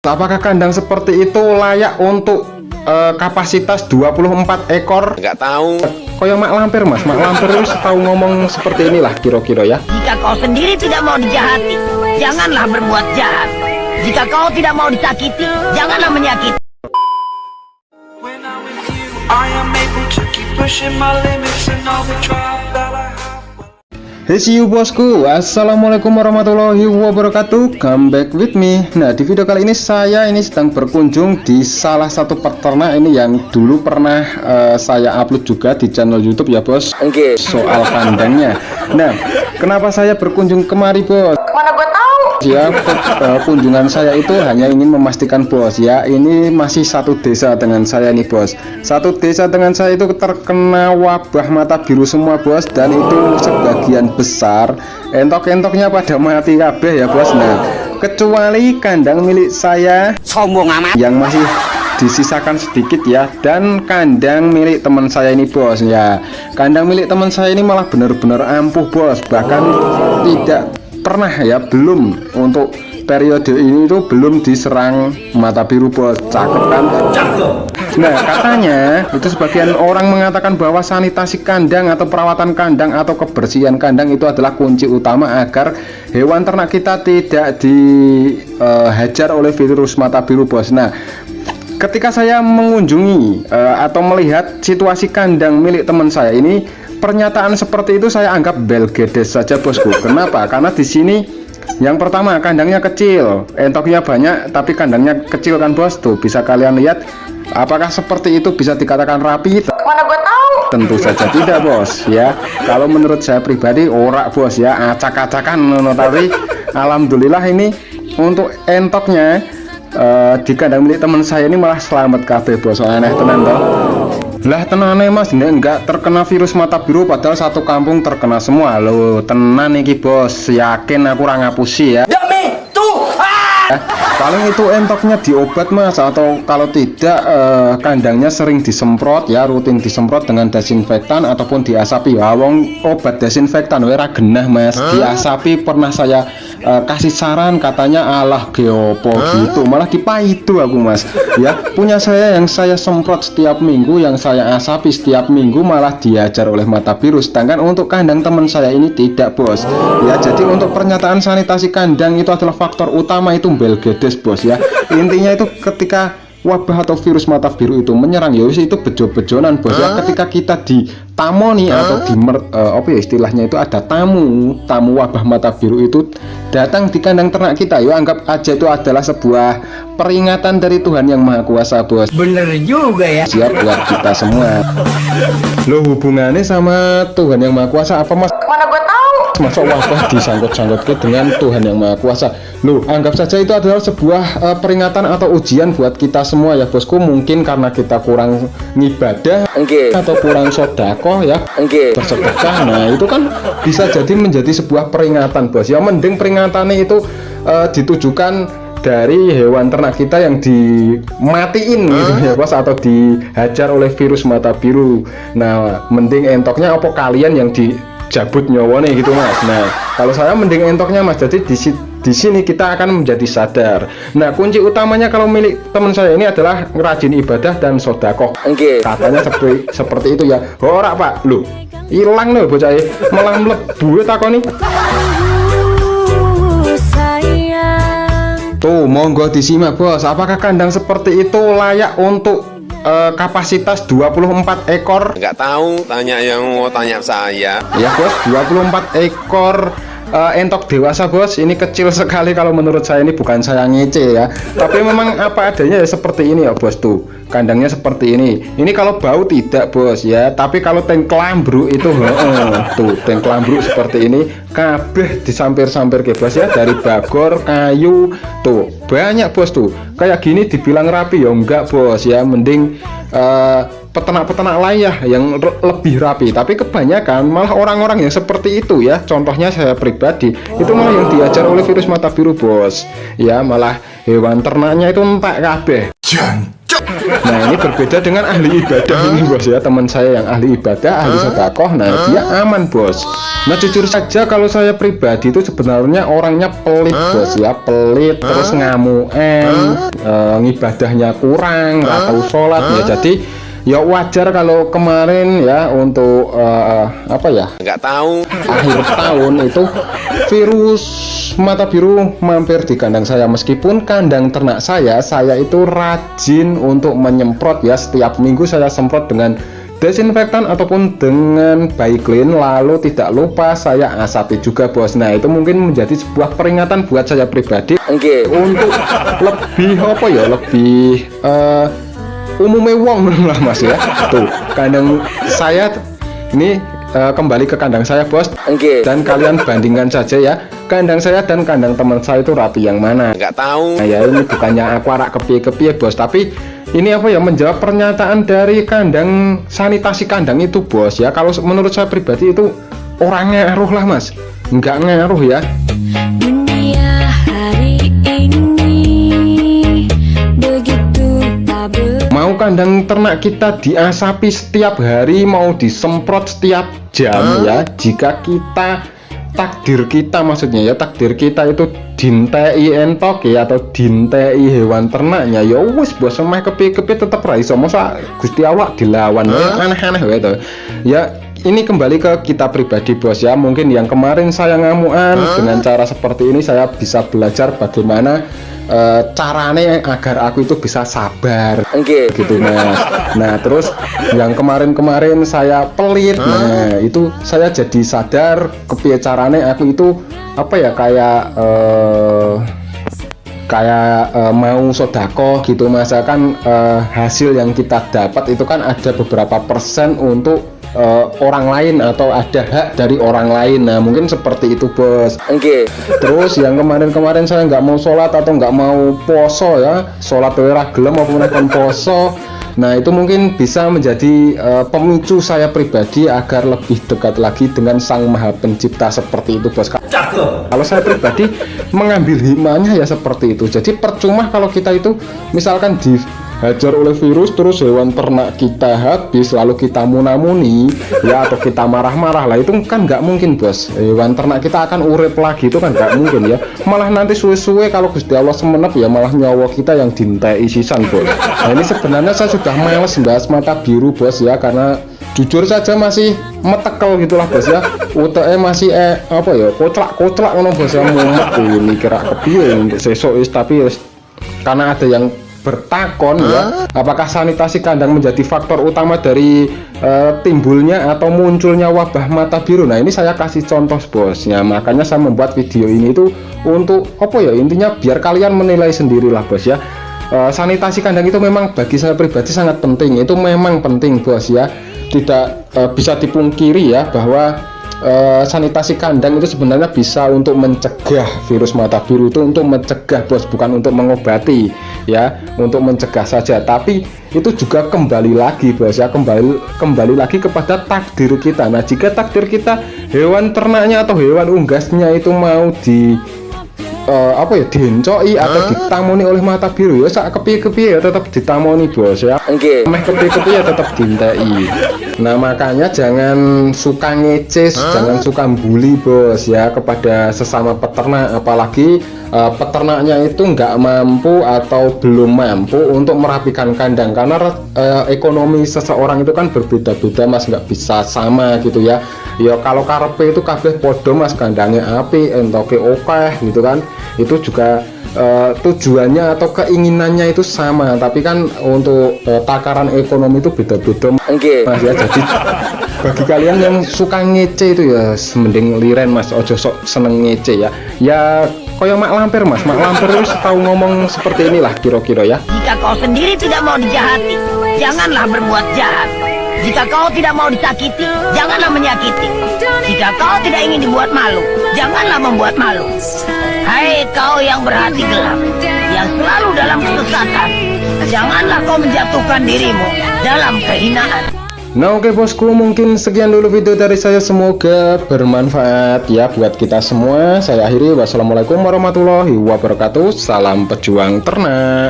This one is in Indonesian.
Apakah kandang seperti itu layak untuk kapasitas 24 ekor? Nggak tahu. Koyo mak lampir mas, mak lampir itu tahu ngomong seperti inilah kira-kira ya. Jika kau sendiri tidak mau dijahati, janganlah berbuat jahat. Jika kau tidak mau disakiti, janganlah menyakiti. Hey see you bosku, assalamualaikum warahmatullahi wabarakatuh. Come back with me. Nah, di video kali ini saya sedang berkunjung di salah satu peternak ini yang dulu pernah saya upload juga di channel YouTube ya bos. Oke. Soal kandangnya. Nah, kenapa saya berkunjung kemari bos? Mana gue tahu? Ya, kunjungan saya itu hanya ingin memastikan bos ya, ini masih satu desa dengan saya nih bos. Satu desa dengan saya itu terkena wabah mata biru semua bos, dan itu sebagian besar entok-entoknya pada mati kabeh ya bos. Nah, kecuali kandang milik saya Sombong amat. yang masih disisakan sedikit ya, dan kandang milik teman saya ini bos ya. Kandang milik teman saya ini malah benar-benar ampuh bos, bahkan tidak pernah ya, belum untuk periode ini itu belum diserang mata biru bos. Cakep kan? Nah, katanya itu sebagian orang mengatakan bahwa sanitasi kandang atau perawatan kandang atau kebersihan kandang itu adalah kunci utama agar hewan ternak kita tidak dihajar oleh virus mata biru bos. Nah, ketika saya mengunjungi atau melihat situasi kandang milik teman saya ini, pernyataan seperti itu saya anggap belgedes saja bosku. Kenapa? Karena di sini yang pertama kandangnya kecil, entoknya banyak tapi kandangnya kecil kan bos. Tuh bisa kalian lihat. Apakah seperti itu bisa dikatakan rapi? Mana gue tahu? Tentu saja tidak bos ya. Kalau menurut saya pribadi ora bos ya, acak-acakan. Tapi alhamdulillah ini untuk entoknya di kandang milik teman saya ini malah selamat kabeh bos. Aneh tenan toh. Lah tenane mas, ini enggak terkena virus mata biru padahal satu kampung terkena semua. Loh tenan iki bos, yakin aku ora ngapusi ya. Paling itu entoknya diobat mas, atau kalau tidak kandangnya sering disemprot ya, rutin disemprot dengan desinfektan ataupun diasapi. Wong obat desinfektan wera genah mas, diasapi pernah saya kasih saran, katanya alah geopo gitu, malah dipaidu aku mas ya. Punya saya yang saya semprot setiap minggu, yang saya asapi setiap minggu, malah diajar oleh mata biru. Sedangkan untuk kandang teman saya ini tidak bos ya. Jadi untuk pernyataan sanitasi kandang itu adalah faktor utama, itu belgedes bos ya. Intinya itu ketika wabah atau virus mata biru itu menyerang ya itu bejo-bejonan bos ya. Ketika kita ditamoni atau apa ya istilahnya, itu ada tamu wabah mata biru itu datang di kandang ternak kita, ya anggap aja itu adalah sebuah peringatan dari Tuhan yang Maha Kuasa bos. Bener juga ya. Siap buat kita semua. Loh, hubungannya sama Tuhan yang Maha Kuasa apa mas? Mana gue tahu? Masa wabah disangkut-sangkutkan dengan Tuhan yang Maha Kuasa? Loh, anggap saja itu adalah sebuah peringatan atau ujian buat kita semua ya bosku. Mungkin karena kita kurang ngibadah atau kurang sodakoh ya, bersedekah. Nah itu kan bisa jadi menjadi sebuah peringatan bos ya. Mending peringatannya itu ditujukan dari hewan ternak kita yang dimatiin gitu ya bos, atau dihajar oleh virus mata biru. Nah mending entoknya apa kalian yang dijabut nyawanya gitu mas. Nah kalau saya mending entoknya mas. Jadi di sini kita akan menjadi sadar. Nah kunci utamanya kalau milik teman saya ini adalah rajin ibadah dan sodakoh. Katanya seperti itu ya. Ora pak, lu hilang loh bocah malah mlebu takoni. Tuh monggo disimak bos, apakah kandang seperti itu layak untuk kapasitas 24 ekor? Nggak tahu, tanya yang mau tanya saya. Ya bos, 24 ekor entok dewasa bos. Ini kecil sekali kalau menurut saya, ini bukan saya ngece ya, tapi memang apa adanya ya, seperti ini ya bos. Tuh kandangnya seperti ini. Ini kalau bau tidak bos ya, tapi kalau tengklambruk itu tuh tengklambruk seperti ini kabeh disampir-sampir ke bos ya, dari bagor, kayu, tuh banyak bos. Tuh kayak gini dibilang rapi ya enggak bos ya. Mending peternak-peternak lain ya yang lebih rapi, tapi kebanyakan malah orang-orang yang seperti itu ya. Contohnya saya pribadi itu malah yang diajar oleh virus mata biru bos ya, malah hewan ternaknya itu entek kabeh. Nah ini berbeda dengan ahli ibadah ini bos ya, teman saya yang ahli ibadah, ahli sedekah. Nah dia aman bos. Nah jujur saja kalau saya pribadi itu sebenarnya orangnya pelit bos ya, pelit terus ngamuan, ngibadahnya kurang, nggak tahu sholat ya. Jadi ya wajar kalau kemarin ya untuk apa ya, Nggak tahu. akhir tahun itu virus mata biru mampir di kandang saya. Meskipun kandang ternak saya itu rajin untuk menyemprot ya, setiap minggu saya semprot dengan desinfektan ataupun dengan Baiklin, lalu tidak lupa saya asapi juga bos. Nah itu mungkin menjadi sebuah peringatan buat saya pribadi untuk lebih apa ya, lebih umumnya wong lah mas ya. Tuh kandang saya ini kembali ke kandang saya bos. Dan kalian bandingkan saja ya, kandang saya dan kandang teman saya itu rapi yang mana. Nggak tahu. Nah ya ini bukannya aku arak kepie bos, tapi ini apa ya, menjawab pernyataan dari kandang, sanitasi kandang itu bos ya. Kalau menurut saya pribadi itu orangnya ngaruh lah mas, nggak ngaruh ya. Dunia hari ini begitu tak Mau kandang ternak kita diasapi setiap hari, mau disemprot setiap jam ya, jika kita takdir kita, maksudnya ya takdir kita itu dintei entok ya, atau dintei hewan ternaknya ya wis bos, semai kepi tetap ra iso, masa Gusti Allah dilawan aneh-aneh gitu ya. Ini kembali ke kita pribadi bos ya. Mungkin yang kemarin saya ngamuan, dengan cara seperti ini saya bisa belajar bagaimana carane agar aku itu bisa sabar gitu mas. Nah terus yang kemarin saya pelit, nah itu saya jadi sadar kepiye carane aku itu apa ya, kayak mau sodako gitu mas. Kan hasil yang kita dapat itu kan ada beberapa persen untuk orang lain, atau ada hak dari orang lain. Nah mungkin seperti itu bos. Terus yang kemarin saya nggak mau sholat atau nggak mau poso ya, sholat ora gelem apa menakan poso. Nah itu mungkin bisa menjadi pemicu saya pribadi agar lebih dekat lagi dengan Sang Maha Pencipta, seperti itu bos. Kalau saya pribadi mengambil hikmahnya ya seperti itu. Jadi percuma kalau kita itu misalkan dihajar oleh virus terus hewan ternak kita habis, lalu kita munamuni ya, atau kita marah-marah lah, itu kan nggak mungkin bos. Hewan ternak kita akan urip lagi, itu kan nggak mungkin ya. Malah nanti suwe-suwe kalau Gusti Allah semenep ya, malah nyawa kita yang dintai sisan bos. Nah ini sebenarnya saya sudah males bahas mata biru bos ya, karena jujur saja masih metekel gitulah bos ya. UTE masih apa ya, koclak ngono bos ya, mumet ini kira kepiye untuk sesuk tapi karena ada yang bertakon ya, apakah sanitasi kandang menjadi faktor utama dari timbulnya atau munculnya wabah mata biru. Nah ini saya kasih contoh bos ya, makanya saya membuat video ini itu untuk apa ya, intinya biar kalian menilai sendirilah bos ya. Sanitasi kandang itu memang bagi saya pribadi sangat penting, itu memang penting bos ya. Tidak bisa dipungkiri ya bahwa sanitasi kandang itu sebenarnya bisa untuk mencegah virus mata biru, itu untuk mencegah bos, bukan untuk mengobati ya, untuk mencegah saja. Tapi itu juga kembali lagi bos ya, kembali lagi kepada takdir kita. Nah jika takdir kita hewan ternaknya atau hewan unggasnya itu mau apa ya, diencoki atau ditamoni oleh mata biru ya, sak kepiye ya tetap ditamoni bos ya. Meh kepiye ya tetap dintei. Nah makanya jangan suka ngeces, jangan suka bully bos ya kepada sesama peternak, apalagi peternaknya itu nggak mampu atau belum mampu untuk merapikan kandang, karena ekonomi seseorang itu kan berbeda-beda mas, nggak bisa sama gitu ya. Ya kalau karepe itu kabeh podo mas, kandangnya api entoke okeh gitu kan, itu juga tujuannya atau keinginannya itu sama, tapi kan untuk takaran ekonomi itu beda-beda mas ya. Jadi bagi kalian yang suka ngece itu ya mending liren mas, ojo sok seneng ngece ya. Ya koyo Mak Lampir mas, Mak Lampir itu tahu ngomong seperti inilah kira-kira ya. Jika kau sendiri tidak mau dijahati, janganlah berbuat jahat. Jika kau tidak mau disakiti, janganlah menyakiti. Jika kau tidak ingin dibuat malu, janganlah membuat malu. Hai kau yang berhati gelap, yang selalu dalam kesesatan, janganlah kau menjatuhkan dirimu dalam kehinaan. Nah oke bosku, mungkin sekian dulu video dari saya, semoga bermanfaat ya buat kita semua. Saya akhiri, wassalamualaikum warahmatullahi wabarakatuh. Salam pejuang ternak.